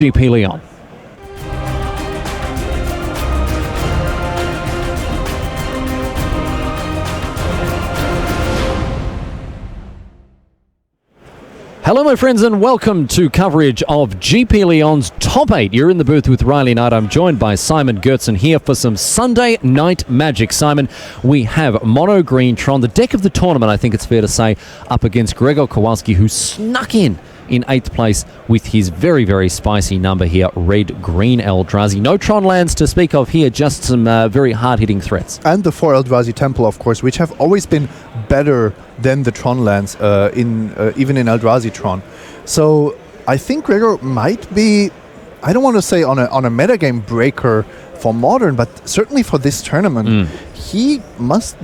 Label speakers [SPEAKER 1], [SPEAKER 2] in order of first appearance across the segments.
[SPEAKER 1] Prix Lyon. Hello my friends and welcome to coverage of GP Lyon's Top 8. You're in the booth with Riley Knight. I'm joined by Simon Gertzen here for some Sunday night magic. Simon, we have Mono Green Tron, the deck of the tournament, I think it's fair to say, up against Gregor Kowalski, who snuck in 8th place with his very, very spicy number here, Red Green Eldrazi. No Tron lands to speak of here, just some very hard-hitting threats.
[SPEAKER 2] And the 4 Eldrazi Temple, of course, which have always been better than the Tron lands, even in Eldrazi Tron. So I think Gregor might be, I don't want to say on a metagame breaker for Modern, but certainly for this tournament, he must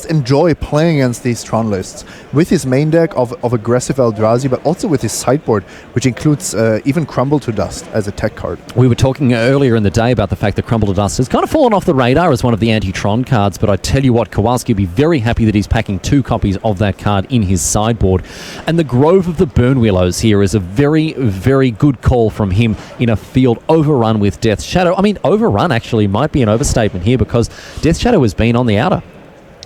[SPEAKER 2] enjoy playing against these Tron lists with his main deck of aggressive Eldrazi, but also with his sideboard, which includes even Crumble to Dust as a tech card.
[SPEAKER 1] We were talking earlier in the day about the fact that Crumble to Dust has kind of fallen off the radar as one of the anti-Tron cards, but I tell you what, Kowalski will be very happy that he's packing 2 copies of that card in his sideboard. And the Grove of the Burn Willows here is a very, very good call from him in a field overrun with Death Shadow. I mean, overrun actually might be an overstatement here because Death Shadow has been on the outer.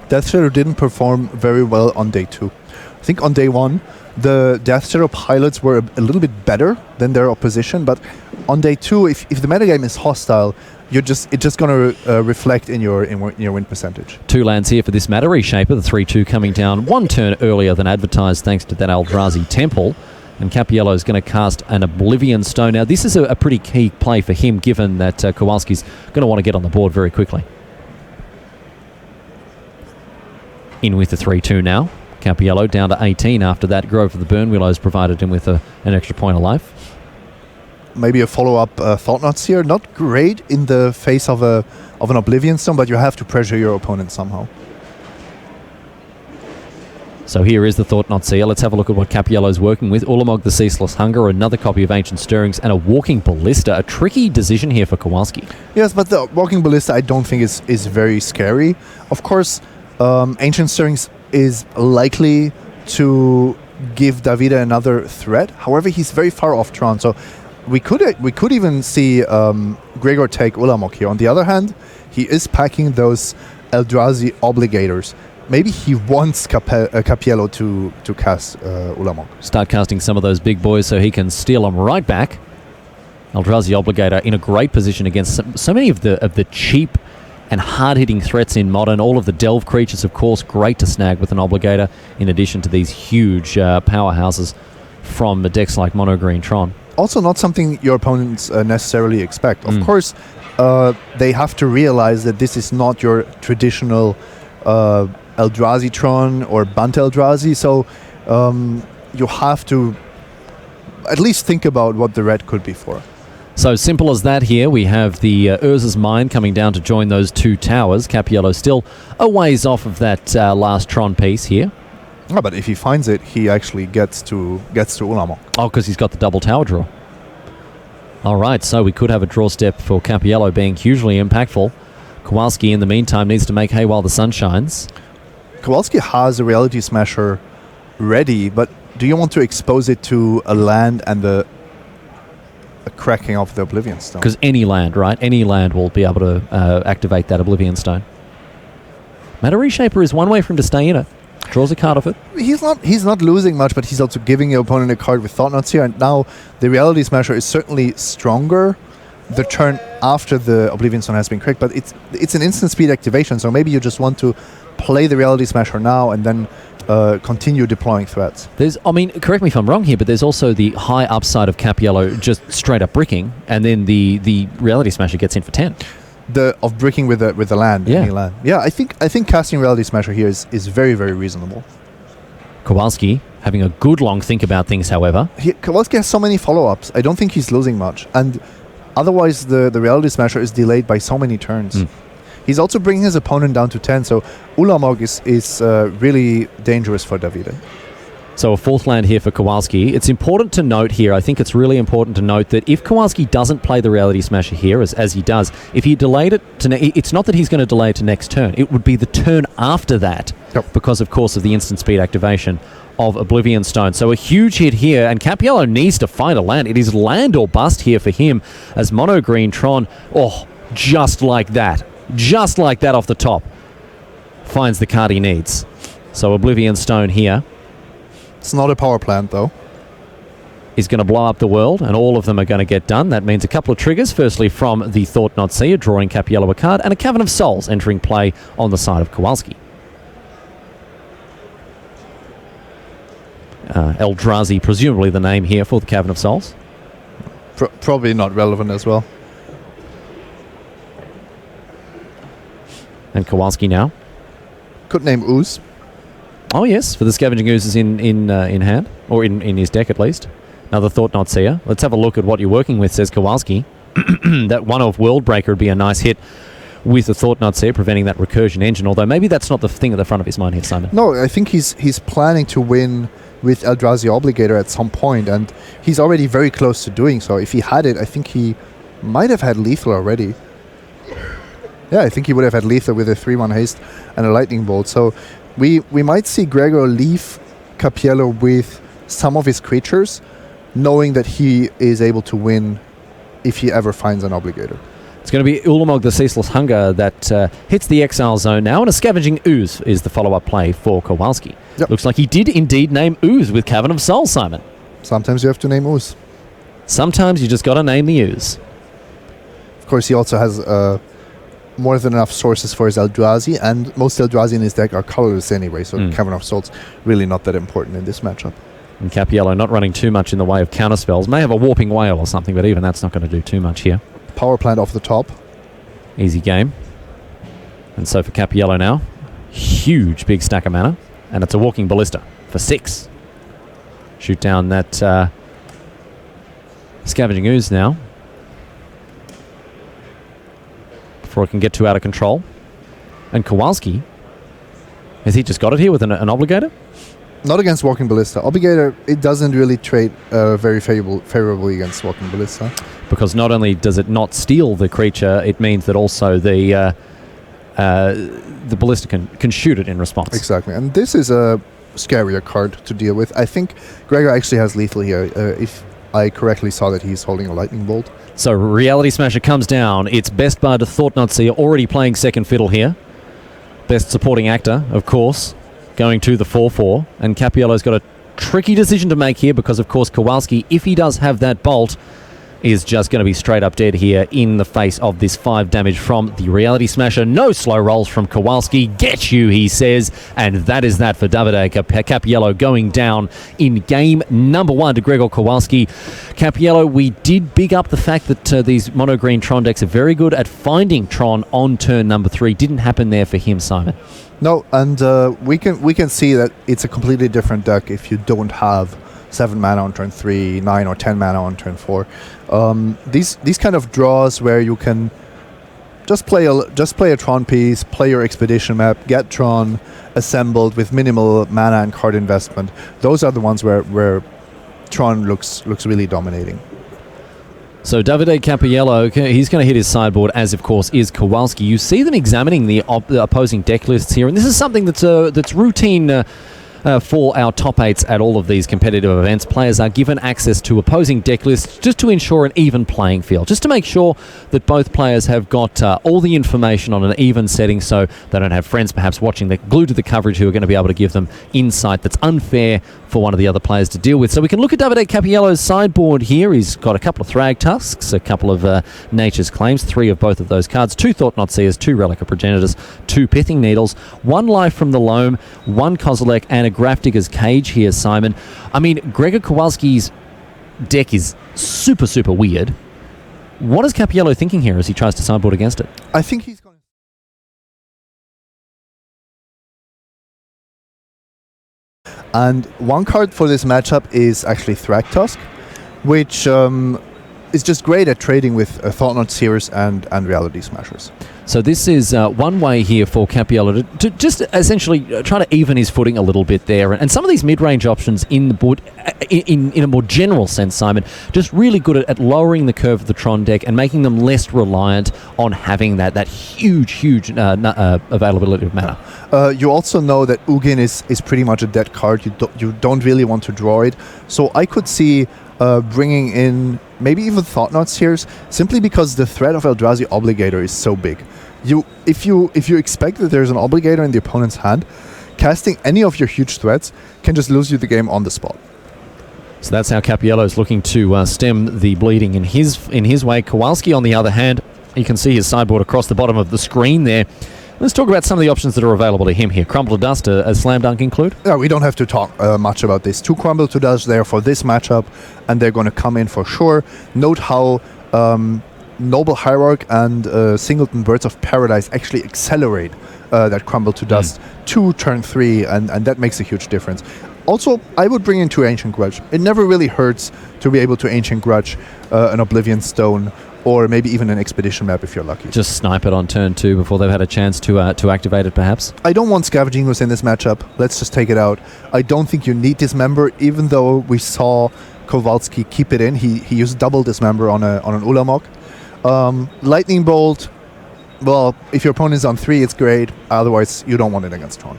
[SPEAKER 2] Death Shadow didn't perform very well on day 2. I think on day 1, the Death Shadow pilots were a little bit better than their opposition, but on day 2, if the metagame is hostile, it's just going to reflect in your win percentage.
[SPEAKER 1] 2 lands here for this Matter Reshaper, the 3-2 coming down 1 turn earlier than advertised thanks to that Eldrazi Temple. And Capiello is going to cast an Oblivion Stone. Now, this is a pretty key play for him, given that Kowalski's going to want to get on the board very quickly. In with the 3-2 now. Capiello down to 18 after that. Grove of the Burn Willows provided him with an extra point of life.
[SPEAKER 2] Maybe a follow-up Thought-Knots here. Not great in the face of an Oblivion Stone, but you have to pressure your opponent somehow.
[SPEAKER 1] So here is the Thought-Knot Seer. Let's have a look at what Capiello's working with. Ulamog the Ceaseless Hunger, another copy of Ancient Stirrings, and a Walking Ballista. A tricky decision here for Kowalski.
[SPEAKER 2] Yes, but the Walking Ballista I don't think is very scary. Of course, Ancient Stirrings is likely to give Davide another threat. However, he's very far off Tron, so we could even see Gregor take Ulamog here. On the other hand, he is packing those Eldrazi Obligators. Maybe he wants Capiello to cast Ulamog.
[SPEAKER 1] Start casting some of those big boys so he can steal them right back. Eldrazi Obligator in a great position against so many of the cheap and hard-hitting threats in Modern. All of the Delve creatures, of course, great to snag with an Obligator, in addition to these huge powerhouses from decks like Mono Green Tron.
[SPEAKER 2] Also not something your opponents necessarily expect. Of course, they have to realize that this is not your traditional Eldrazi Tron or Bunt Eldrazi, so you have to at least think about what the red could be for.
[SPEAKER 1] So simple as that here. We have the Urza's Mine coming down to join those 2 towers. Capiello still a ways off of that last Tron piece here.
[SPEAKER 2] Oh, but if he finds it, he actually gets to Ulamog.
[SPEAKER 1] Oh, because he's got the double tower draw. All right, so we could have a draw step for Capiello being hugely impactful. Kowalski, in the meantime, needs to make hay while the sun shines.
[SPEAKER 2] Kowalski has a Reality Smasher ready, but do you want to expose it to a land and a cracking of the Oblivion Stone?
[SPEAKER 1] Because any land, right? Any land will be able to activate that Oblivion Stone. Matter Reshaper is one way for him to stay in it. Draws a card off it.
[SPEAKER 2] He's not losing much, but he's also giving your opponent a card with Thought-Knots here, and now the Reality Smasher is certainly stronger the turn after the Oblivion Stone has been cracked, but it's an instant speed activation, so maybe you just want to play the Reality Smasher now and then continue deploying threats.
[SPEAKER 1] Correct me if I'm wrong here, but there's also the high upside of Capiello just straight up bricking, and then the Reality Smasher gets in for 10.
[SPEAKER 2] Of bricking with the land,
[SPEAKER 1] yeah.
[SPEAKER 2] Any land. Yeah, I think casting Reality Smasher here is very, very reasonable.
[SPEAKER 1] Kowalski having a good long think about things, however.
[SPEAKER 2] Kowalski has so many follow-ups. I don't think he's losing much, and otherwise the Reality Smasher is delayed by so many turns. He's also bringing his opponent down to 10, so Ulamog is really dangerous for Davide.
[SPEAKER 1] So a 4th land here for Kowalski. It's important to note here, I think it's really important to note that if Kowalski doesn't play the Reality Smasher here, as he does, if he delayed it to it's not that he's going to delay it to next turn. It would be the turn after that, because, of course, of the instant speed activation of Oblivion Stone. So a huge hit here, and Cappiello needs to find a land. It is land or bust here for him as Mono Green Tron, just like that off the top, finds the card he needs. So Oblivion Stone here.
[SPEAKER 2] It's not a power plant, though.
[SPEAKER 1] Is going to blow up the world, and all of them are going to get done. That means a couple of triggers, firstly from the Thought Not Seer, drawing Cappiello a card, and a Cavern of Souls entering play on the side of Kowalski. Eldrazi, presumably the name here for the Cavern of Souls.
[SPEAKER 2] Probably not relevant as well.
[SPEAKER 1] And Kowalski now.
[SPEAKER 2] Could name Ooze.
[SPEAKER 1] Oh yes, for the Scavenging Oozes in hand, or in his deck at least. Another Thought Not Seer. Let's have a look at what you're working with, says Kowalski. That one-off World Breaker would be a nice hit with the Thought Not Seer, preventing that recursion engine, although maybe that's not the thing at the front of his mind here, Simon.
[SPEAKER 2] No, I think he's planning to win with Eldrazi Obligator at some point, and he's already very close to doing so. If he had it, I think he might have had Lethal already. Yeah, I think he would have had Lethal with a 3-1 haste and a Lightning Bolt. So we might see Gregor leave Cappiello with some of his creatures, knowing that he is able to win if he ever finds an Obligator.
[SPEAKER 1] It's going to be Ulamog the Ceaseless Hunger that hits the exile zone now, and a Scavenging Ooze is the follow-up play for Kowalski.
[SPEAKER 2] Yep.
[SPEAKER 1] Looks like he did indeed name Ooze with Cavern of Souls, Simon.
[SPEAKER 2] Sometimes you have to name Ooze.
[SPEAKER 1] Sometimes you just got to name the Ooze.
[SPEAKER 2] Of course, he also has more than enough sources for his Eldrazi, and most Eldrazi in his deck are colorless anyway, so Cavern of Souls really not that important in this matchup.
[SPEAKER 1] And Cappiello not running too much in the way of counterspells. May have a Warping Whale or something, but even that's not going to do too much here.
[SPEAKER 2] Power plant off the top.
[SPEAKER 1] Easy game. And so for Cappiello now, huge big stack of mana, and it's a Walking Ballista for 6. Shoot down that Scavenging Ooze now before it can get too out of control. And Kowalski, has he just got it here with an Obligator?
[SPEAKER 2] Not against Walking Ballista. Obligator, it doesn't really trade very favorably against Walking Ballista.
[SPEAKER 1] Because not only does it not steal the creature, it means that also the Ballista can shoot it in response.
[SPEAKER 2] Exactly. And this is a scarier card to deal with. I think Gregor actually has Lethal here, if I correctly saw that he's holding a Lightning Bolt. So
[SPEAKER 1] Reality Smasher comes down. It's Best Bard to Thought Not Seer, already playing second fiddle here. Best Supporting Actor, of course, going to the 4-4. And Cappiello's got a tricky decision to make here because, of course, Kowalski, if he does have that bolt, is just going to be straight up dead here in the face of this 5 damage from the Reality Smasher. No slow rolls from Kowalski. Get you, he says. And that is that for Davide Cappiello going down in game number 1 to Gregor Kowalski. Cappiello, we did big up the fact that these mono green Tron decks are very good at finding Tron on turn number 3. Didn't happen there for him, Simon.
[SPEAKER 2] No, and we can see that it's a completely different deck if you don't have 7 mana on turn 3, 9 or 10 mana on turn 4. These kind of draws where you can just play a Tron piece, play your expedition map, get Tron assembled with minimal mana and card investment. Those are the ones where Tron looks really dominating.
[SPEAKER 1] So Davide Cappiello, he's going to hit his sideboard, as of course is Kowalski. You see them examining the opposing deck lists here, and this is something that's routine for our top 8s at all of these competitive events. Players are given access to opposing deck lists just to ensure an even playing field, just to make sure that both players have got all the information on an even setting, so they don't have friends perhaps watching the glued to the coverage who are going to be able to give them insight that's unfair for one of the other players to deal with. So we can look at Davide Cappiello's sideboard here. He's got a couple of Thrag Tusks, a couple of Nature's Claims, 3 of both of those cards, 2 Thought Not Seers, 2 Relic of Progenitors, 2 Pithing Needles, 1 Life from the Loam, 1 Kozilek, and a Grafdigger's Cage here, Simon. I mean, Gregor Kowalski's deck is super, super weird. What is Cappiello thinking here as he tries to sideboard against it?
[SPEAKER 2] I think he's going. And one card for this matchup is actually Thragtusk, which is just great at trading with Thought-Knot Seers and Reality Smashers.
[SPEAKER 1] So this is one way here for Cappiello to just essentially try to even his footing a little bit there. And some of these mid-range options in the board, in a more general sense, Simon, just really good at lowering the curve of the Tron deck and making them less reliant on having that huge availability of mana.
[SPEAKER 2] You also know that Ugin is pretty much a dead card. You don't really want to draw it. So I could see bringing in maybe even Thought-Knots here, simply because the threat of Eldrazi Obligator is so big. If you expect that there's an Obligator in the opponent's hand, casting any of your huge threats can just lose you the game on the spot.
[SPEAKER 1] So that's how Cappiello is looking to stem the bleeding in his way. Kowalski, on the other hand, you can see his sideboard across the bottom of the screen there. Let's talk about some of the options that are available to him here. Crumble to Dust, a slam dunk include?
[SPEAKER 2] Yeah, we don't have to talk much about this. 2 Crumble to Dust there for this matchup, and they're going to come in for sure. Note how Noble Hierarch and Singleton Birds of Paradise actually accelerate that Crumble to Dust to turn 3, and that makes a huge difference. Also, I would bring in 2 Ancient Grudge. It never really hurts to be able to Ancient Grudge an Oblivion Stone, or maybe even an Expedition map if you're lucky.
[SPEAKER 1] Just snipe it on turn 2 before they've had a chance to activate it, perhaps?
[SPEAKER 2] I don't want Scavenging Ooze in this matchup. Let's just take it out. I don't think you need Dismember, even though we saw Kowalski keep it in. He used double Dismember on an Ulamog. Lightning Bolt, well, if your opponent's on 3, it's great. Otherwise, you don't want it against Tron.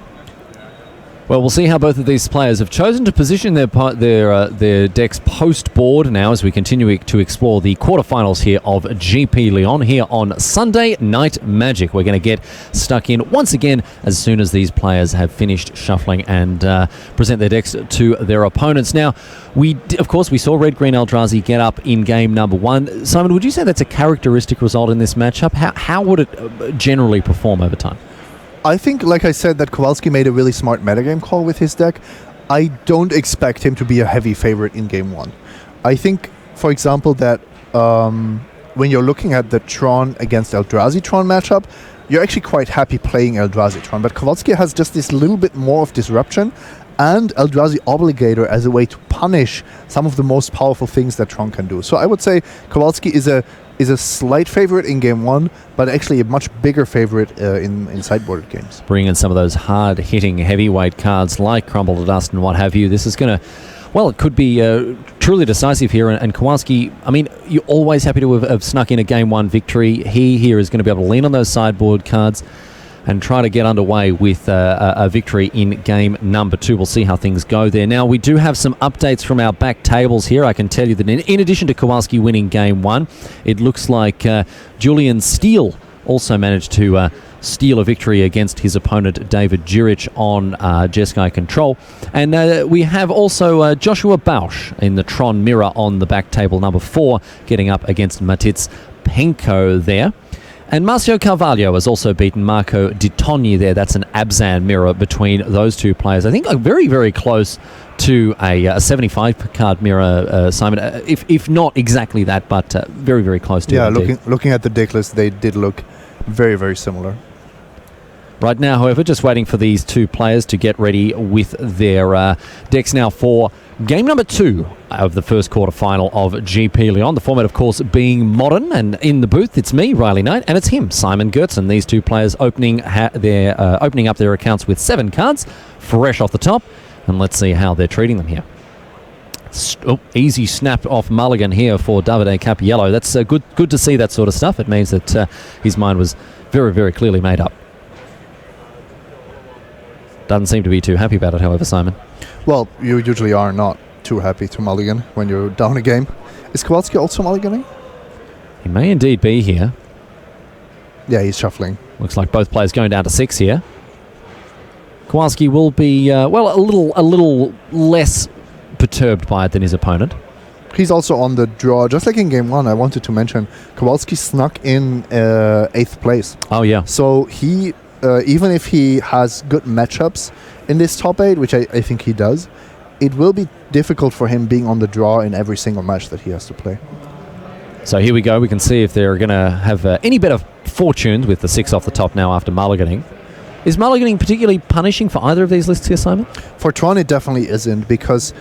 [SPEAKER 1] Well, we'll see how both of these players have chosen to position their decks post-board now as we continue to explore the quarterfinals here of GP Lyon here on Sunday Night Magic. We're going to get stuck in once again as soon as these players have finished shuffling and present their decks to their opponents. Now, of course, we saw Red-Green Eldrazi get up in game number 1. Simon, would you say that's a characteristic result in this matchup? How would it generally perform over time?
[SPEAKER 2] I think, like I said, that Kowalski made a really smart metagame call with his deck. I don't expect him to be a heavy favorite in game 1. I think, for example, that when you're looking at the Tron against Eldrazi Tron matchup, you're actually quite happy playing Eldrazi Tron. But Kowalski has just this little bit more of disruption and Eldrazi Obligator as a way to punish some of the most powerful things that Tron can do. So I would say Kowalski is a slight favorite in game 1, but actually a much bigger favorite in sideboarded games.
[SPEAKER 1] Bring in some of those hard-hitting heavyweight cards like Crumble to Dust and what have you. This is going to, well, it could be truly decisive here. And Kowalski, I mean, you're always happy to have snuck in a game 1 victory. He here is going to be able to lean on those sideboard cards and try to get underway with a victory in game number 2. We'll see how things go there. Now, we do have some updates from our back tables here. I can tell you that in addition to Kowalski winning game 1, it looks like Julian Steele also managed to steal a victory against his opponent David Jurich on Jeskai Control. And we have also Joshua Bausch in the Tron Mirror on the back table number 4, getting up against Matitz Penko there. And Marcio Carvalho has also beaten Marco Di Togni there. That's an Abzan mirror between those two players. I think very, very close to a 75-card mirror, Simon. If not exactly that, but very, very close to it.
[SPEAKER 2] Yeah, looking at the deck list, they did look very, very similar.
[SPEAKER 1] Right now, however, just waiting for these two players to get ready with their decks now for game number 2 of the first quarterfinal of GP Lyon. The format, of course, being modern. And in the booth, it's me, Riley Knight, and it's him, Simon Gertzen. These two players opening up their accounts with 7 cards, fresh off the top. And let's see how they're treating them here. Easy snap off mulligan here for Davide Cappiello. That's good to see that sort of stuff. It means that his mind was very, very clearly made up. Doesn't seem to be too happy about it, however, Simon.
[SPEAKER 2] Well, you usually are not too happy to mulligan when you're down a game. Is Kowalski also mulliganing?
[SPEAKER 1] He may indeed be here.
[SPEAKER 2] Yeah, he's shuffling.
[SPEAKER 1] Looks like both players going down to 6 here. Kowalski will be, a little less perturbed by it than his opponent.
[SPEAKER 2] He's also on the draw. Just like in game 1, I wanted to mention, Kowalski snuck in 8th place.
[SPEAKER 1] Oh, yeah.
[SPEAKER 2] So he... even if he has good matchups in this top 8, which I think he does, it will be difficult for him being on the draw in every single match that he has to play.
[SPEAKER 1] So here we go. We can see if they're going to have any better fortunes with the 6 off the top now after mulliganing. Is mulliganing particularly punishing for either of these lists here, Simon?
[SPEAKER 2] For Tron, it definitely isn't because,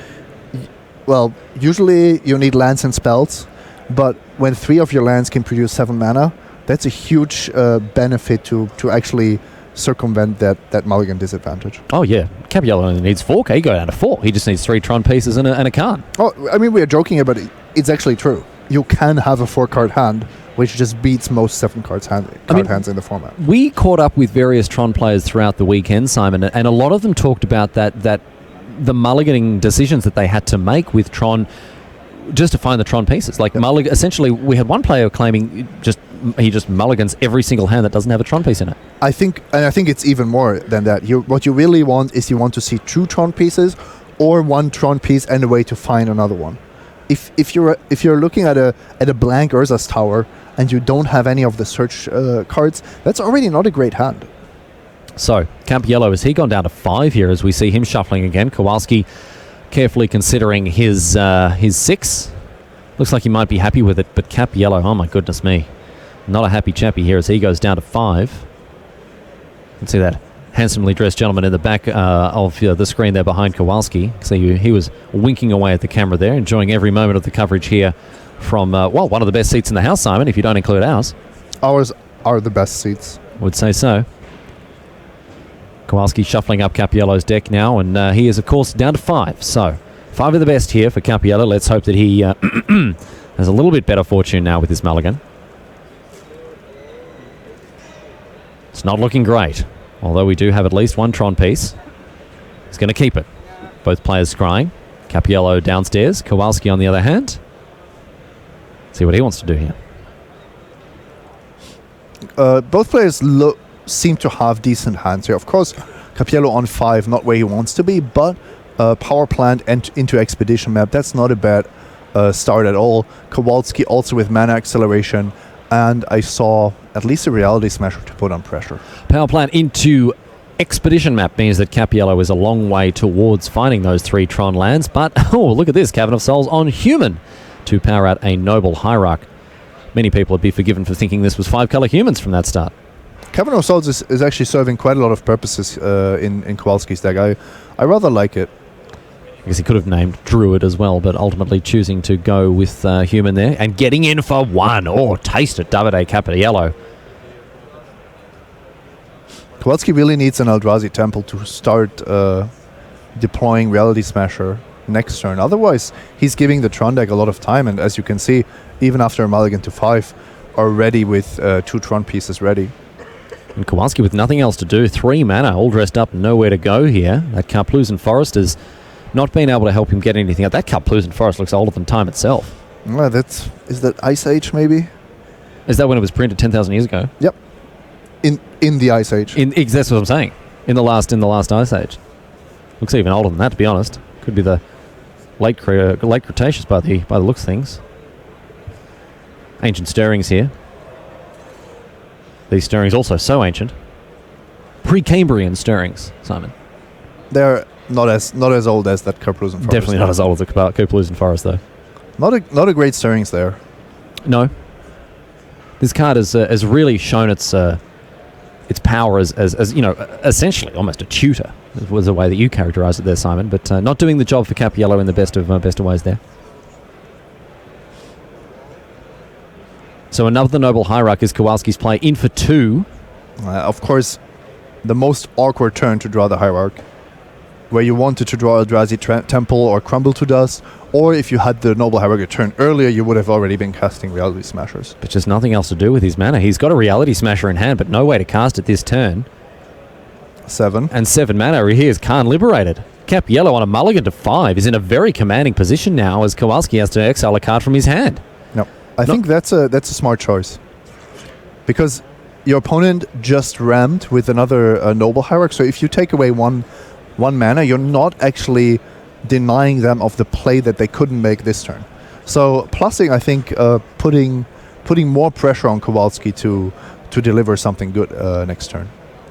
[SPEAKER 2] well, usually you need lands and spells, but when 3 of your lands can produce 7 mana, that's a huge benefit to actually circumvent that mulligan disadvantage.
[SPEAKER 1] Oh yeah, Capiello only needs 4. He go down to 4. He just needs 3 Tron pieces and a card.
[SPEAKER 2] Oh, I mean, we are joking, but it's actually true. You can have a 4-card hand, which just beats most 7-card hands in the format.
[SPEAKER 1] We caught up with various Tron players throughout the weekend, Simon, and a lot of them talked about that the mulliganing decisions that they had to make with Tron just to find the Tron pieces. Like, essentially, we had one player claiming he just mulligans every single hand that doesn't have a Tron piece in it. I think
[SPEAKER 2] it's even more than that. What you really want is you want to see 2 Tron pieces or 1 Tron piece and a way to find another one. If you're looking at a blank Urza's Tower and you don't have any of the search cards, that's already not a great hand.
[SPEAKER 1] So, Capiello, has he gone down to 5 here as we see him shuffling again? Kowalski carefully considering his 6. Looks like he might be happy with it, but Capiello, oh my goodness me. Not a happy chappy here as he goes down to 5. You can see that handsomely dressed gentleman in the back of the screen there behind Kowalski. So he was winking away at the camera there, enjoying every moment of the coverage here from, one of the best seats in the house, Simon, if you don't include ours.
[SPEAKER 2] Ours are the best seats.
[SPEAKER 1] Would say so. Kowalski shuffling up Capiello's deck now, and he is, of course, down to 5. So, 5 of the best here for Capiello. Let's hope that he has a little bit better fortune now with his mulligan. It's not looking great, although we do have at least 1 Tron piece. He's going to keep it. Both players scrying. Capiello downstairs, Kowalski on the other hand. See what he wants to do here.
[SPEAKER 2] Both players seem to have decent hands here. Of course, Capiello on 5, not where he wants to be, but power plant and into expedition map, that's not a bad start at all. Kowalski also with mana acceleration, and I saw at least a reality smasher to put on pressure.
[SPEAKER 1] Power plant into expedition map means that Capiello is a long way towards finding those 3 Tron lands, but oh, look at this, Cavern of Souls on human to power out a noble hierarch. Many people would be forgiven for thinking this was 5-color humans from that start.
[SPEAKER 2] Cavern of Souls is actually serving quite a lot of purposes in Kowalski's deck. I rather like it.
[SPEAKER 1] I guess he could have named Druid as well, but ultimately choosing to go with human there and getting in for 1. Oh, taste it, Davide Capiello.
[SPEAKER 2] Kowalski really needs an Eldrazi Temple to start deploying Reality Smasher next turn. Otherwise, he's giving the Tron deck a lot of time, and as you can see, even after a mulligan to 5, already with 2 Tron pieces ready.
[SPEAKER 1] And Kowalski with nothing else to do, 3 mana, all dressed up, nowhere to go here. That Karplusan Forest has not been able to help him get anything out. That Karplusan Forest looks older than time itself.
[SPEAKER 2] Is that Ice Age, maybe?
[SPEAKER 1] Is that when it was printed 10,000 years ago?
[SPEAKER 2] Yep. In the Ice Age.
[SPEAKER 1] That's what I'm saying. In the last Ice Age. Looks even older than that, to be honest. Could be the late Cretaceous by the looks of things. Ancient stirrings here. These stirrings also so ancient. Pre-Cambrian stirrings, Simon.
[SPEAKER 2] They're not as old as that Karplusan Forest.
[SPEAKER 1] Definitely not as old as the Karplusan Forest, though.
[SPEAKER 2] Not a great stirrings there.
[SPEAKER 1] No. This card has really shown its power as essentially almost a tutor. Was the way that you characterised it there, Simon. But not doing the job for Capiello in the best of ways there. So another noble hierarch is Kowalski's play, in for 2.
[SPEAKER 2] Of course, the most awkward turn to draw the hierarch, where you wanted to draw Eldrazi Temple or Crumble to Dust, or if you had the noble hierarch turn earlier, you would have already been casting Reality Smashers.
[SPEAKER 1] But just nothing else to do with his mana. He's got a Reality Smasher in hand, but no way to cast it this turn.
[SPEAKER 2] 7.
[SPEAKER 1] And 7 mana. He is Khan liberated. Capiello on a mulligan to 5 is in a very commanding position now as Kowalski has to exile a card from his hand.
[SPEAKER 2] No. I think that's a smart choice, because your opponent just rammed with another noble hierarch. So if you take away one mana, you're not actually denying them of the play that they couldn't make this turn. So plussing, I think, putting more pressure on Kowalski to deliver something good next turn.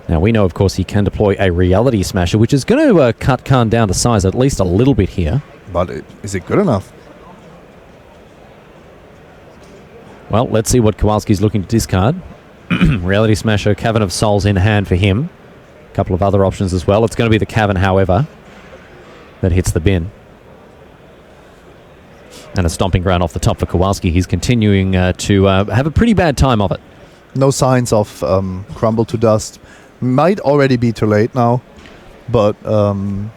[SPEAKER 1] Now we know, of course, he can deploy a Reality Smasher, which is going to cut Khan down to size at least a little bit here.
[SPEAKER 2] But is it good enough?
[SPEAKER 1] Well, let's see what Kowalski's looking to discard. Reality Smasher, Cavern of Souls in hand for him. A couple of other options as well. It's going to be the Cavern, however, that hits the bin. And a stomping ground off the top for Kowalski. He's continuing to have a pretty bad time of it.
[SPEAKER 2] No signs of crumble to dust. Might already be too late now, but well,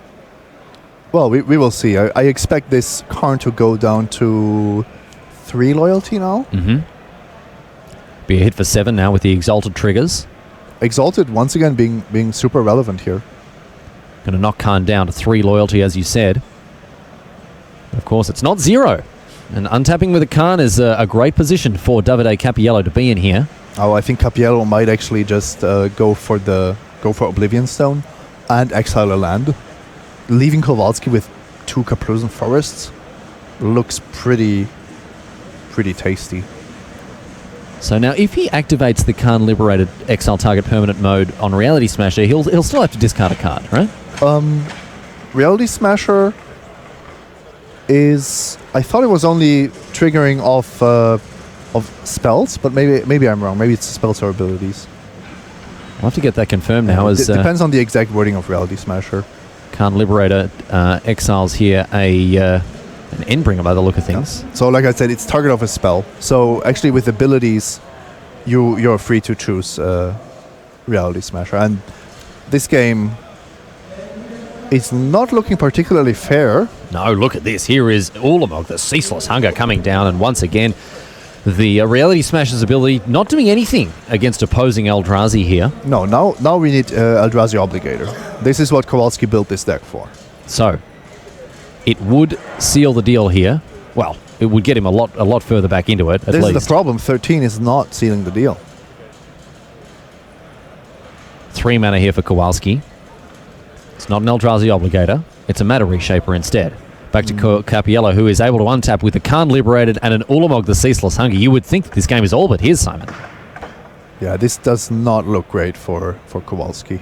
[SPEAKER 2] we will see. I expect this Karn to go down to 3 loyalty now.
[SPEAKER 1] Mm-hmm. Be a hit for 7 now with the Exalted triggers.
[SPEAKER 2] Exalted once again being super relevant here.
[SPEAKER 1] Going to knock Karn down to 3 loyalty, as you said. Of course, it's not 0. And untapping with a Karn is a great position for Davide Capiello to be in here.
[SPEAKER 2] Oh, I think Capiello might actually just go for Oblivion Stone and exile a land. Leaving Kowalski with 2 Kaplusen Forests looks pretty tasty.
[SPEAKER 1] So now, if he activates the Karn Liberated Exile Target Permanent mode on Reality Smasher, he'll still have to discard a card, right?
[SPEAKER 2] Reality Smasher is... I thought it was only triggering of spells, but maybe I'm wrong. Maybe it's spells or abilities.
[SPEAKER 1] We'll have to get that confirmed now. As
[SPEAKER 2] depends on the exact wording of Reality Smasher.
[SPEAKER 1] Karn Liberator exiles here an Endbringer by the look of things.
[SPEAKER 2] Yeah. So like I said, it's target of a spell. So actually with abilities, you're free to choose Reality Smasher. And this game is not looking particularly fair.
[SPEAKER 1] No, look at this. Here is Ulamog, the Ceaseless Hunger, coming down, and once again, the Reality Smasher's ability not doing anything against opposing Eldrazi here.
[SPEAKER 2] No, now we need Eldrazi Obligator. This is what Kowalski built this deck for.
[SPEAKER 1] So, it would seal the deal here. Well, it would get him a lot further back into it, at least.
[SPEAKER 2] This is the problem. 13 is not sealing the deal.
[SPEAKER 1] 3 mana here for Kowalski. It's not an Eldrazi Obligator. It's a Matter Reshaper instead. Back to Capiello, who is able to untap with a Karn Liberated and an Ulamog, the Ceaseless Hunger. You would think that this game is all but his, Simon.
[SPEAKER 2] Yeah, this does not look great for Kowalski.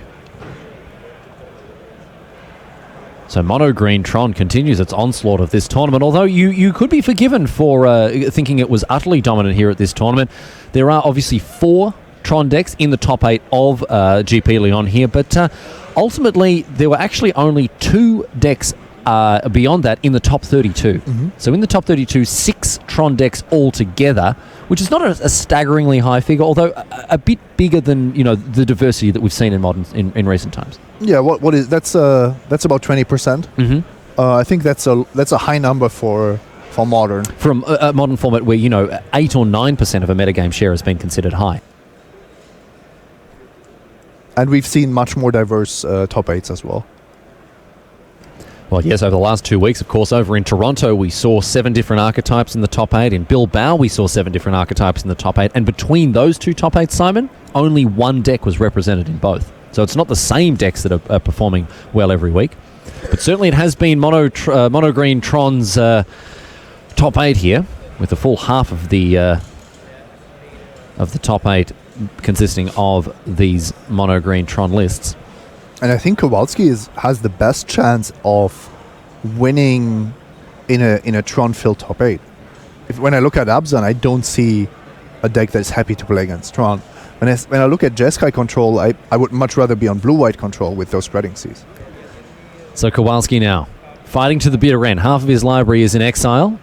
[SPEAKER 1] So Mono Green Tron continues its onslaught of this tournament, although you could be forgiven for thinking it was utterly dominant here at this tournament. There are obviously 4 Tron decks in the top 8 of GP Lyon here, but ultimately there were actually only 2 decks beyond that in the top 32.
[SPEAKER 2] Mm-hmm.
[SPEAKER 1] So in the top 32, 6 Tron decks altogether, which is not a staggeringly high figure, although a bit bigger than the diversity that we've seen in recent times.
[SPEAKER 2] Yeah, what is that's about 20%.
[SPEAKER 1] Mm-hmm.
[SPEAKER 2] I think that's a high number for modern.
[SPEAKER 1] From a modern format where 8 or 9% of a metagame share has been considered high.
[SPEAKER 2] And we've seen much more diverse top 8s as well.
[SPEAKER 1] Well, yes, over the last 2 weeks, of course, over in Toronto, we saw 7 different archetypes in the top 8. In Bilbao, we saw 7 different archetypes in the top 8. And between those 2 top 8s, Simon, only 1 deck was represented in both. So it's not the same decks that are performing well every week. But certainly it has been Mono Green Tron's top 8 here, with the full half of the top 8 consisting of these Mono Green Tron lists.
[SPEAKER 2] And I think Kowalski has the best chance of winning in a Tron-filled top 8. When I look at Abzan, I don't see a deck that's happy to play against Tron. When I look at Jeskai control, I would much rather be on blue-white control with those spreading seas.
[SPEAKER 1] So Kowalski now, fighting to the bitter end. Half of his library is in exile.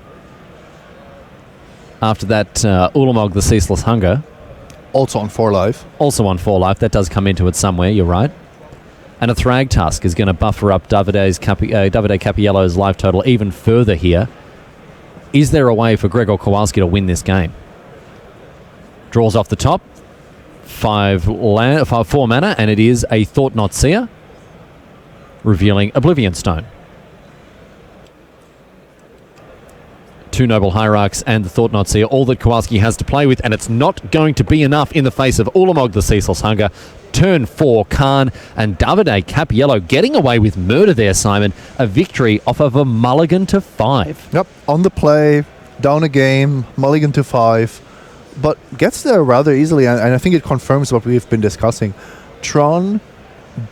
[SPEAKER 1] After that, Ulamog, the Ceaseless Hunger.
[SPEAKER 2] Also on 4 life.
[SPEAKER 1] Also on 4 life. That does come into it somewhere, you're right. And a Thragtusk is going to buffer up Davide Capiello's life total even further here. Is there a way for Gregor Kowalski to win this game? Draws off the top. 4 mana, and it is a Thought Not Seer, revealing Oblivion Stone. 2 Noble Hierarchs and the Thought Not Seer, all that Kowalski has to play with, and it's not going to be enough in the face of Ulamog, the Ceaseless Hunger. Turn 4, Karn and Davide Capiello getting away with murder there, Simon. A victory off of a mulligan to 5.
[SPEAKER 2] Yep, on the play, down a game, mulligan to 5, but gets there rather easily, and I think it confirms what we've been discussing. Tron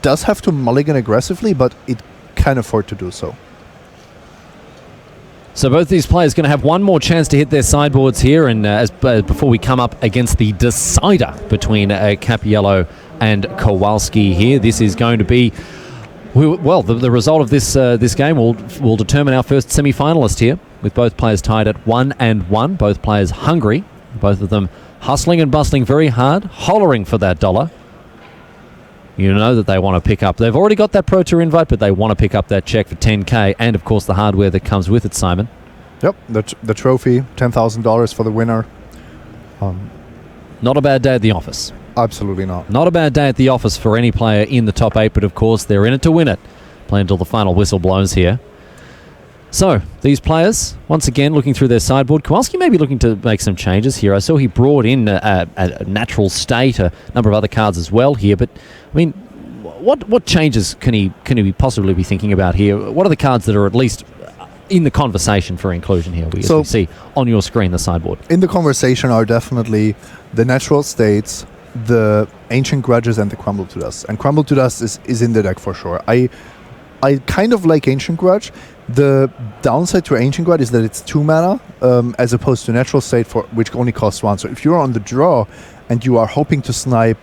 [SPEAKER 2] does have to mulligan aggressively, but it can afford to do so.
[SPEAKER 1] So both these players going to have one more chance to hit their sideboards here, and before we come up against the decider between Capiello and Kowalski here. This is going to be, well, the result of this game will determine our first semi-finalist here, with both players tied at 1-1. Both players hungry. Both of them hustling and bustling very hard, hollering for that dollar. You know that they want to pick up. They've already got that Pro Tour invite, but they want to pick up that check for $10K and, of course, the hardware that comes with it, Simon.
[SPEAKER 2] Yep, the trophy, $10,000 for the winner.
[SPEAKER 1] Not a bad day at the office.
[SPEAKER 2] Absolutely not.
[SPEAKER 1] Not a bad day at the office for any player in the top 8, but, of course, they're in it to win it. Play until the final whistle blows here. So, these players, once again, looking through their sideboard. Kowalski may be looking to make some changes here. I saw he brought in a natural state, a number of other cards as well here. But, I mean, what changes can he possibly be thinking about here? What are the cards that are at least in the conversation for inclusion here? We see on your screen the sideboard.
[SPEAKER 2] In the conversation are definitely the natural states, the Ancient Grudges, and the Crumble to Dust. And Crumble to Dust is in the deck for sure. I kind of like Ancient Grudge. The downside to Ancient Grudge is that it's 2 mana as opposed to Natural State, which only costs 1. So if you're on the draw and you are hoping to snipe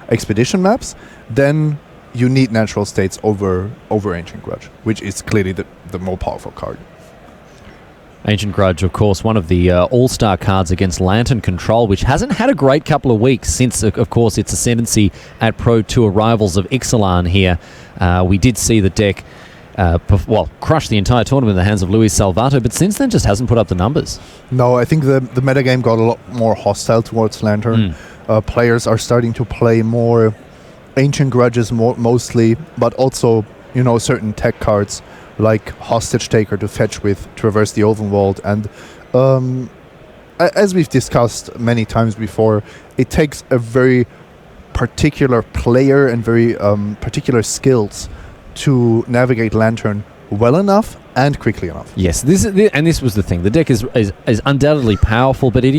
[SPEAKER 2] expedition maps, then you need Natural States over Ancient Grudge, which is clearly the more powerful card.
[SPEAKER 1] Ancient Grudge, of course, one of the all-star cards against Lantern Control, which hasn't had a great couple of weeks since, of course, its ascendancy at Pro Tour Rivals of Ixalan here. We did see the deck crush the entire tournament in the hands of Luis Salvato, but since then just hasn't put up the numbers.
[SPEAKER 2] No, I think the metagame got a lot more hostile towards Lantern. Players are starting to play more Ancient Grudges mostly, but also, certain tech cards like Hostage Taker to fetch with Traverse the Ovenwald. And as we've discussed many times before, it takes a very particular player and very particular skills to navigate Lantern well enough and quickly enough.
[SPEAKER 1] Yes, this was the thing. The deck is undoubtedly powerful, but it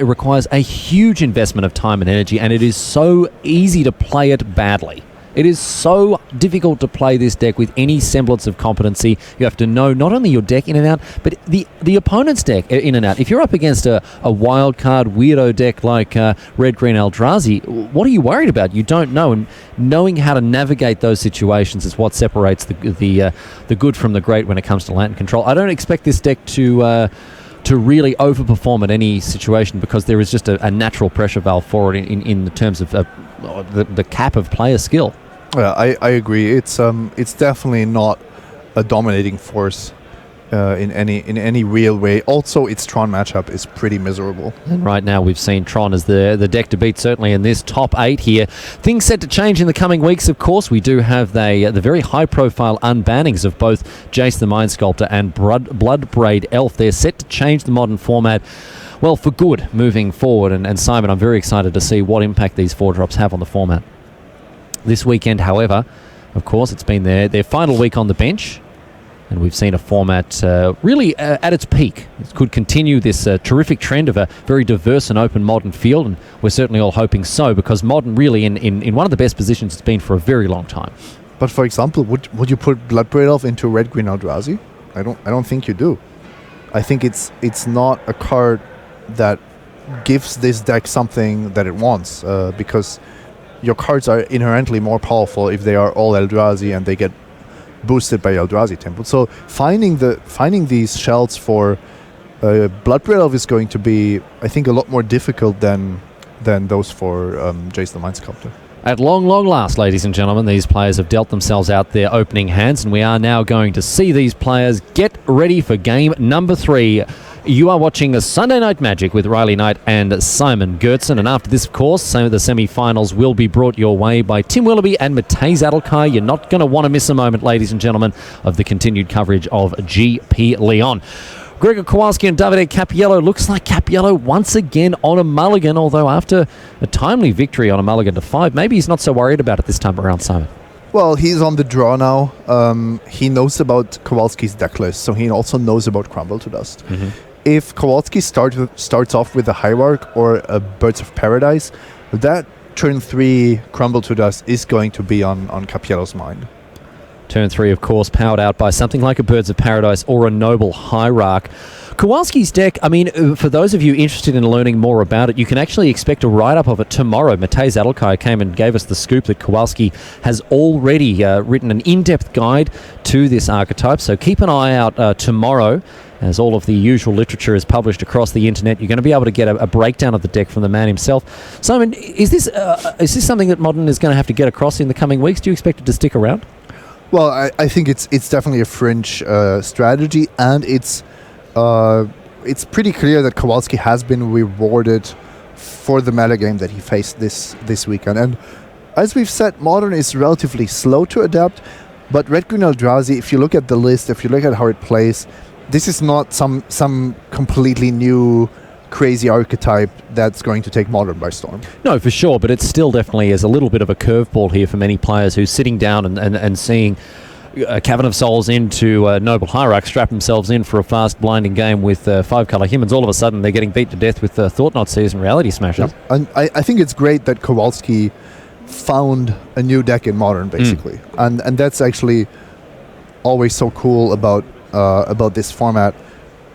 [SPEAKER 1] requires a huge investment of time and energy, and it is so easy to play it badly. It is so difficult to play this deck with any semblance of competency. You have to know not only your deck in and out, but the opponent's deck in and out. If you're up against a wild card weirdo deck like Red-Green Eldrazi, what are you worried about? You don't know, and knowing how to navigate those situations is what separates the good from the great when it comes to Lantern Control. I don't expect this deck to really overperform at any situation, because there is just a natural pressure valve for it in the terms of the cap of player skill.
[SPEAKER 2] Yeah, I agree. It's definitely not a dominating force in any real way. Also, its Tron matchup is pretty miserable.
[SPEAKER 1] And right now we've seen Tron as the deck to beat, certainly in this top 8 here. Things set to change in the coming weeks, of course. We do have the very high-profile unbannings of both Jace the Mind Sculptor and Bloodbraid Elf. They're set to change the modern format, well, for good, moving forward. And Simon, I'm very excited to see what impact these 4-drops have on the format. This weekend, however, of course, it's been their final week on the bench, and we've seen a format really at its peak. It could continue this terrific trend of a very diverse and open Modern field, and we're certainly all hoping so, because Modern really in one of the best positions it's been for a very long time.
[SPEAKER 2] But for example, would you put Bloodbraid Elf into Red-Green Eldrazi? I don't think you do. I think it's not a card that gives this deck something that it wants, because your cards are inherently more powerful if they are all Eldrazi and they get boosted by Eldrazi template. So finding these shells for Bloodbraid Elf is going to be, I think, a lot more difficult than those for Jace the Mind Sculptor.
[SPEAKER 1] At long last, ladies and gentlemen, these players have dealt themselves out their opening hands, and we are now going to see these players get ready for game number 3. You are watching a Sunday Night Magic with Riley Knight and Simon Gertzen. And after this, of course, some of the semi-finals will be brought your way by Tim Willoughby and Matej Zadelkai. You're not going to want to miss a moment, ladies and gentlemen, of the continued coverage of GP Lyon. Gregor Kowalski and Davide Cappiello. Looks like Cappiello once again on a mulligan, although after a timely victory on a mulligan to 5, maybe he's not so worried about it this time around, Simon.
[SPEAKER 2] Well, he's on the draw now. He knows about Kowalski's deck list, so he also knows about Crumble to Dust. Mm-hmm. If Kowalski starts off with a Hierarch or a Birds of Paradise, that turn 3 Crumble to Dust is going to be on Cappiello's mind.
[SPEAKER 1] Turn 3, of course, powered out by something like a Birds of Paradise or a Noble Hierarch. Kowalski's deck, I mean, for those of you interested in learning more about it, you can actually expect a write-up of it tomorrow. Matej Zadelkai came and gave us the scoop that Kowalski has already written an in-depth guide to this archetype, so keep an eye out tomorrow. As all of the usual literature is published across the internet, you're going to be able to get a breakdown of the deck from the man himself. Simon, is this something that Modern is going to have to get across in the coming weeks? Do you expect it to stick around?
[SPEAKER 2] Well, I think it's definitely a fringe strategy, and it's pretty clear that Kowalski has been rewarded for the metagame that he faced this weekend. And as we've said, Modern is relatively slow to adapt, but Red Green Eldrazi, if you look at the list, if you look at how it plays, this is not some completely new crazy archetype that's going to take Modern by storm.
[SPEAKER 1] No, for sure, but it still definitely is a little bit of a curveball here for many players who's sitting down and seeing Cavern of Souls into Noble Hierarch strap themselves in for a fast blinding game with 5-color humans. All of a sudden they're getting beat to death with Thought-Knot Seers and Reality Smashers.
[SPEAKER 2] Yeah. And I think it's great that Kowalski found a new deck in Modern, basically. And that's actually always so cool about this format.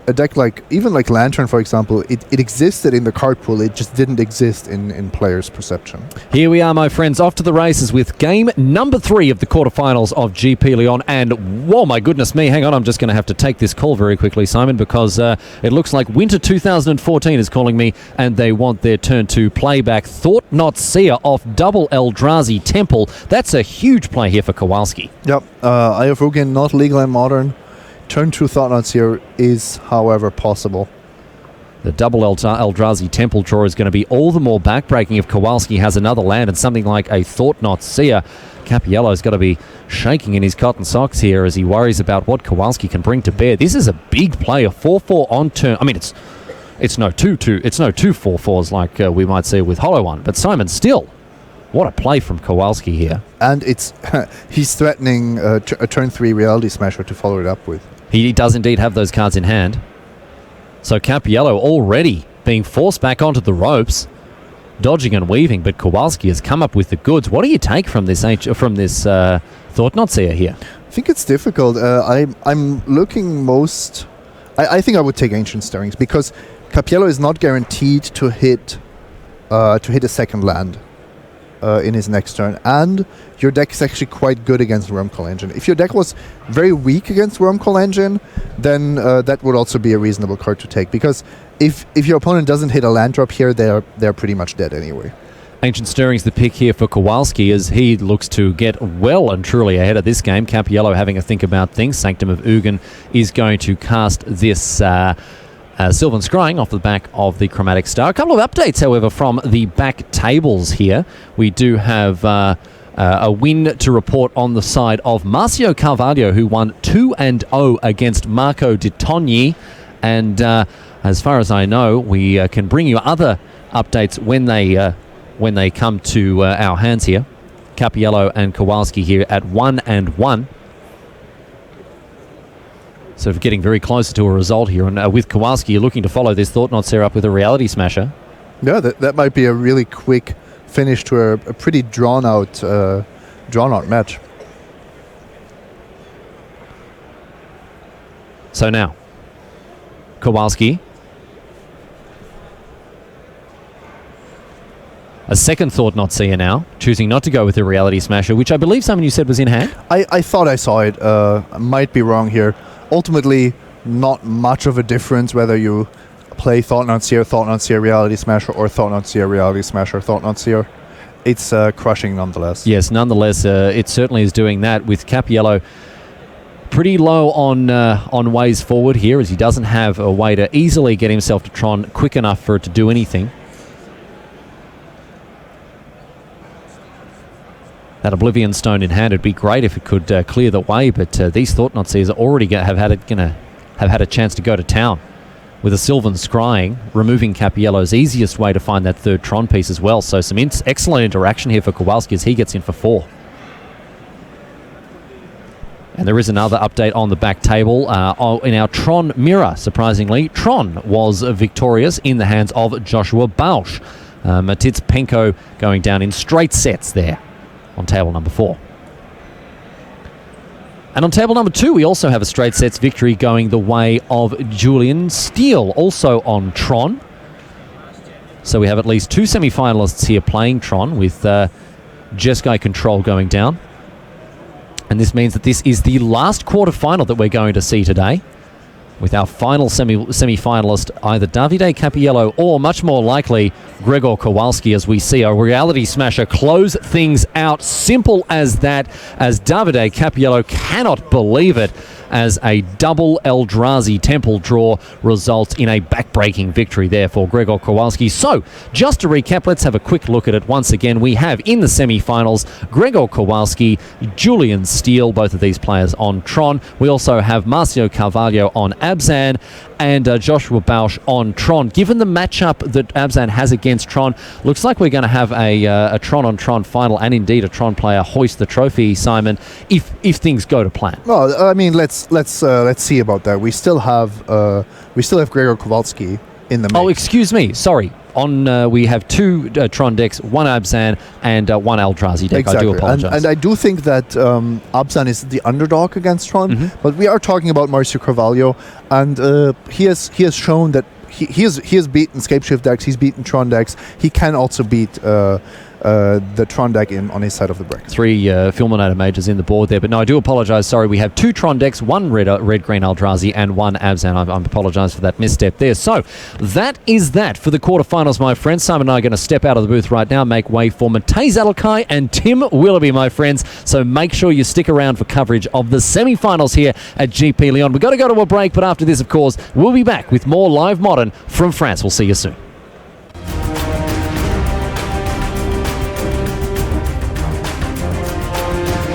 [SPEAKER 2] A deck like Lantern, for example, it existed in the card pool, it just didn't exist in players' perception.
[SPEAKER 1] Here we are, my friends, off to the races with game number 3 of the quarterfinals of GP Lyon. And whoa, my goodness me, hang on, I'm just going to have to take this call very quickly, Simon, because it looks like Winter 2014 is calling me, and they want their turn to play back Thought-Knot Seer off double Eldrazi Temple. That's a huge play here for Kowalski.
[SPEAKER 2] Yep, Eye of Rugen, not legal in Modern. Turn 2 Thought-Knot Seer is, however, possible.
[SPEAKER 1] The double Eldrazi Temple draw is going to be all the more backbreaking if Kowalski has another land and something like a Thought-Knot Seer. Capiello's got to be shaking in his cotton socks here as he worries about what Kowalski can bring to bear. This is a big play, a 4/4 on turn. I mean, it's no 4/4s like we might see with Hollow One, but Simon, still, what a play from Kowalski here.
[SPEAKER 2] And he's threatening a turn 3 Reality Smasher to follow it up with.
[SPEAKER 1] He does indeed have those cards in hand. So Capiello already being forced back onto the ropes, dodging and weaving, but Kowalski has come up with the goods. What do you take from this Thought-Knot Seer here?
[SPEAKER 2] I think it's difficult. I'm looking most... I think I would take Ancient Stirrings, because Capiello is not guaranteed to hit a second land in his next turn, and your deck is actually quite good against Wormcoil Engine. If your deck was very weak against Wormcoil Engine, then that would also be a reasonable card to take, because if your opponent doesn't hit a land drop here, they're pretty much dead anyway.
[SPEAKER 1] Ancient Stirring's the pick here for Kowalski as he looks to get well and truly ahead of this game. Capiello having a think about things. Sanctum of Ugin is going to cast this Sylvan Scrying off the back of the Chromatic Star. A couple of updates, however, from the back tables here. We do have a win to report on the side of Marcio Carvalho, who won 2-0 against Marco Di Togni. And as far as I know, we can bring you other updates when they come to our hands here. Capiello and Kowalski here at 1-1. Sort of getting very close to a result here. And with Kowalski, you're looking to follow this Thought-Knot Seer up with a Reality Smasher.
[SPEAKER 2] Yeah, that might be a really quick finish to a pretty drawn-out match.
[SPEAKER 1] So now, Kowalski. A second Thought-Knot Seer now, choosing not to go with the Reality Smasher, which I believe someone you said was in hand.
[SPEAKER 2] I thought I saw it. I might be wrong here. Ultimately, not much of a difference whether you play Thought-Knot Seer, Reality Smasher, or Thought-Knot Seer, Reality Smasher, Thought-Knot Seer. It's crushing nonetheless.
[SPEAKER 1] Yes, nonetheless, it certainly is doing that with Capiello pretty low on ways forward here, as he doesn't have a way to easily get himself to Tron quick enough for it to do anything. That Oblivion Stone in hand, it'd be great if it could clear the way, but these Thought-Knot Seers are already have had a chance to go to town with a Sylvan Scrying, removing Capiello's easiest way to find that third Tron piece as well. So some excellent interaction here for Kowalski as he gets in for 4. And there is another update on the back table. In our Tron mirror, surprisingly, Tron was victorious in the hands of Joshua Bausch. Matitz Penko going down in straight sets there on table number 4. And on table number 2, we also have a straight sets victory going the way of Julian Steele, also on Tron. So we have at least 2 semi-finalists here playing Tron, with Jeskai Control going down. And this means that this is the last quarterfinal that we're going to see today, with our final semi-finalist either Davide Capiello or, much more likely, Gregor Kowalski, as we see a reality smasher close things out. Simple as that, as Davide Capiello cannot believe it, as a double Eldrazi Temple draw results in a back-breaking victory there for Gregor Kowalski. So, just to recap, let's have a quick look at it once again. We have in the semi-finals Gregor Kowalski, Julian Steele, both of these players on Tron. We also have Marcio Carvalho on Abzan and Joshua Bausch on Tron. Given the matchup that Abzan has against Tron, looks like we're going to have a Tron-on-Tron final, and indeed a Tron player hoist the trophy, Simon, if things go to plan.
[SPEAKER 2] Well, I mean, let's see about that. We still have Gregor Kowalski in the mix.
[SPEAKER 1] Oh, excuse me. Sorry. On we have 2 Tron decks, 1 Abzan and 1 Eldrazi deck.
[SPEAKER 2] Exactly.
[SPEAKER 1] I do apologize.
[SPEAKER 2] And I do think that Abzan is the underdog against Tron, but we are talking about Marcio Carvalho, and he has shown that he has beaten Scapeshift decks, he's beaten Tron decks. He can also beat the Tron deck on his side of the bracket. 3
[SPEAKER 1] Fulminator Mages in the board there, but no, I do apologise. Sorry, we have 2 Tron decks, 1 red-green Eldrazi and 1 Abzan. I apologise for that misstep there. So, that is that for the quarterfinals, my friends. Simon and I are going to step out of the booth right now, make way for Matej Zalakai and Tim Willoughby, my friends. So make sure you stick around for coverage of the semi-finals here at GP Lyon. We've got to go to a break, but after this, of course, we'll be back with more Live Modern from France. We'll see you soon.